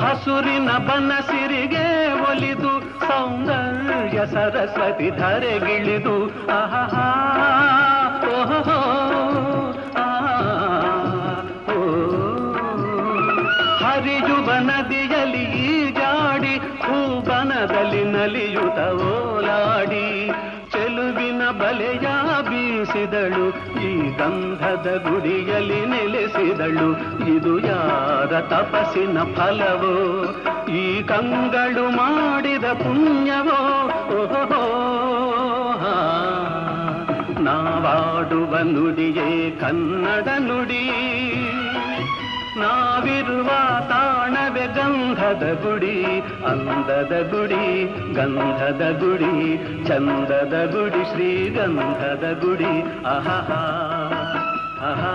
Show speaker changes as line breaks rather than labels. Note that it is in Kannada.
ಹಸುರಿನ ಬನಸಿರಿಗೆ ಒಲಿದು ಸೌಂದರ್ಯ ಸರಸ್ವತಿ ಧರೆಗಿಳಿದು ಆಹಾ ಓಹೋ ಹರಿಯುವ ನದಿಯಲ್ಲಿ ಈಜಾಡಿ ಹೂಬನದಲ್ಲಿ ನಲಿಯುತ್ತ ಓಲಾಡಿ ಚೆಲುವಿನ ಬಲೆಯ ಬೀಸಿದಳು ಈ ಗಂಧದ ಗುಡಿಯಲ್ಲಿ ನೆಲೆಸಿದಳು ಇದು ಯಾರ ತಪಸ್ಸಿನ ಫಲವೋ ಈ ಕಂಗಳು ಮಾಡಿದ ಪುಣ್ಯವೋ ಓಹೋ ನಾವಾಡುವ ನುಡಿಯೇ ಕನ್ನಡ ನುಡಿ ನಾವಿರುವ ತಾಣವೇ ಗಂಧದ ಗುಡಿ ಅಂದದ ಗುಡಿ ಗಂಧದ ಗುಡಿ ಚಂದದ ಗುಡಿ ಶ್ರೀಗಂಧದ ಗುಡಿ ಆಹಾ ಆಹಾ